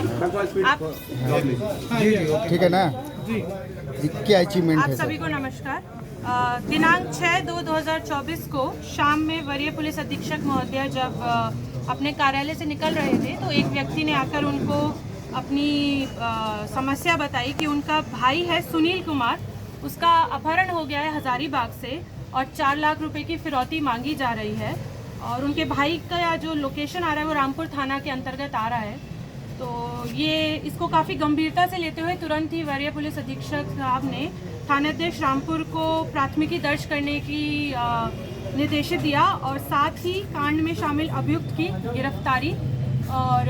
आप ठीक है ना जी क्या अचीवमेंट आप है सभी को नमस्कार। दिनांक 6/2/2024 को शाम में वरीय पुलिस अधीक्षक महोदय जब अपने कार्यालय से निकल रहे थे तो एक व्यक्ति ने आकर उनको अपनी समस्या बताई कि उनका भाई है सुनील कुमार, उसका अपहरण हो गया है हजारीबाग से और 4 लाख रुपए की फिरौती मांगी जा रही है। और उनके भाई का जो लोकेशन आ रहा है वो रामपुर थाना के अंतर्गत आ रहा है। तो ये इसको काफ़ी गंभीरता से लेते हुए तुरंत ही वरीय पुलिस अधीक्षक साहब ने थानाध्यक्ष रामपुर को प्राथमिकी दर्ज करने की निर्देशित दिया और साथ ही कांड में शामिल अभियुक्त की गिरफ्तारी और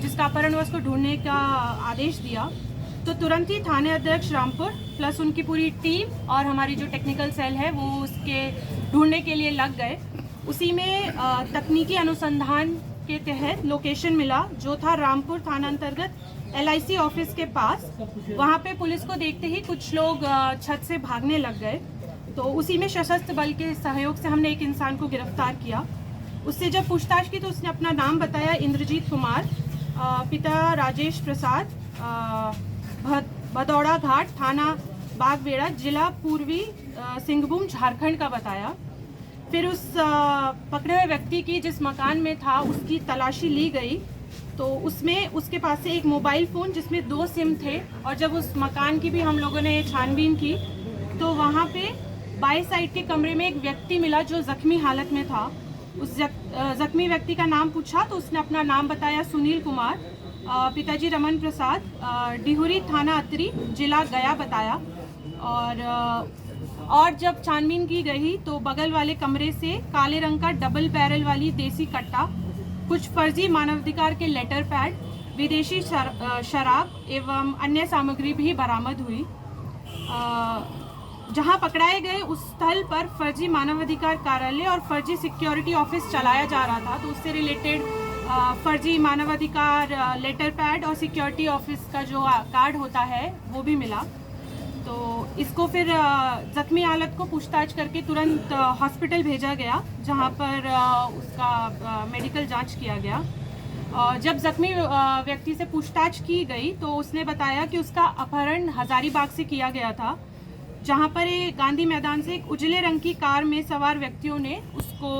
जिसका अपहरण हुआ उसको ढूंढने का आदेश दिया। तो तुरंत ही थाने अध्यक्ष रामपुर प्लस उनकी पूरी टीम और हमारी जो टेक्निकल सेल है वो उसके ढूंढने के लिए लग गए। उसी में तकनीकी अनुसंधान के तहत लोकेशन मिला जो था रामपुर थाना अंतर्गत LIC ऑफिस के पास। वहाँ पे पुलिस को देखते ही कुछ लोग छत से भागने लग गए। तो उसी में सशस्त्र बल के सहयोग से हमने एक इंसान को गिरफ्तार किया। उससे जब पूछताछ की तो उसने अपना नाम बताया, इंद्रजीत कुमार, पिता राजेश प्रसाद, भदौड़ा घाट, थाना बागबेड़ा, जिला पूर्वी सिंहभूम, झारखंड का बताया। फिर उस पकड़े हुए व्यक्ति की जिस मकान में था उसकी तलाशी ली गई तो उसमें उसके पास से एक मोबाइल फ़ोन जिसमें 2 सिम थे और जब उस मकान की भी हम लोगों ने छानबीन की तो वहाँ पे बाई साइड के कमरे में एक व्यक्ति मिला जो जख्मी हालत में था। उस जख्मी व्यक्ति का नाम पूछा तो उसने अपना नाम बताया, सुनील कुमार, पिताजी रमन प्रसाद, डिहुरी थाना अतरी, जिला गया बताया। और जब छानबीन की गई तो बगल वाले कमरे से काले रंग का डबल बैरल वाली देसी कट्टा, कुछ फर्जी मानवाधिकार के लेटर पैड, विदेशी शराब एवं अन्य सामग्री भी बरामद हुई। जहां पकड़ाए गए उस स्थल पर फर्जी मानवाधिकार कार्यालय और फर्जी सिक्योरिटी ऑफिस चलाया जा रहा था। तो उससे रिलेटेड फर्जी मानवाधिकार लेटर पैड और सिक्योरिटी ऑफिस का जो कार्ड होता है वो भी मिला। तो इसको फिर जख्मी हालत को पूछताछ करके तुरंत हॉस्पिटल भेजा गया जहां पर उसका मेडिकल जांच किया गया। और जब जख्मी व्यक्ति से पूछताछ की गई तो उसने बताया कि उसका अपहरण हजारीबाग से किया गया था, जहां पर एक गांधी मैदान से एक उजले रंग की कार में सवार व्यक्तियों ने उसको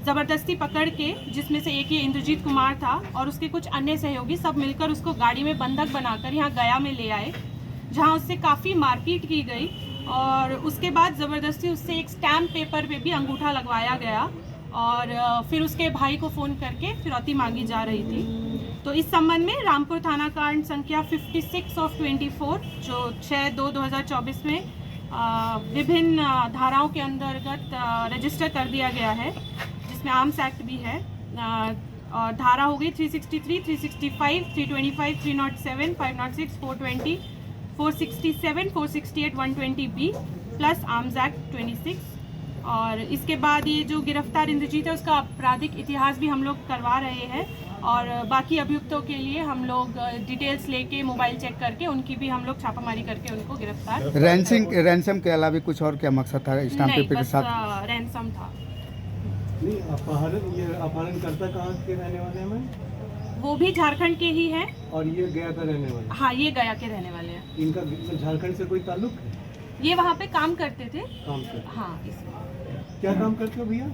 ज़बरदस्ती पकड़ के, जिसमें से एक ये इंद्रजीत कुमार था और उसके कुछ अन्य सहयोगी सब मिलकर उसको गाड़ी में बंधक बनाकर यहाँ गया में ले आए, जहाँ उससे काफ़ी मारपीट की गई और उसके बाद ज़बरदस्ती उससे एक स्टैम्प पेपर पे भी अंगूठा लगवाया गया और फिर उसके भाई को फ़ोन करके फिरौती मांगी जा रही थी। तो इस संबंध में रामपुर थाना कांड संख्या 56/24 जो 6/2/2024 में विभिन्न धाराओं के अंतर्गत रजिस्टर कर दिया गया है, जिसमें आर्म्स एक्ट भी है। और धारा हो गई 363, 365, 325, 307, 506, 420, 467, 468, 120B प्लस आर्म्स एक्ट 26। और इसके बाद ये जो गिरफ्तार इंद्रजीत है उसका आपराधिक इतिहास भी हम लोग करवा रहे हैं और बाकी अभियुक्तों के लिए हम लोग डिटेल्स लेके मोबाइल चेक करके उनकी भी हम लोग छापामारी करके उनको गिरफ्तार। रैंसम के अलावा कुछ और क्या मकसद था स्टैम्प पेपर के साथ? रैंसम था। नहीं, अपहरणकर्ता कहाँ के रहने वाले हैं? वो भी झारखंड के ही हैं और ये गया का रहने वाले? हाँ, ये गया के रहने वाले हैं। इनका झारखंड से कोई ताल्लुक है? ये वहाँ पे काम करते थे। काम करते? हाँ, इसमें क्या काम करते हो भैया?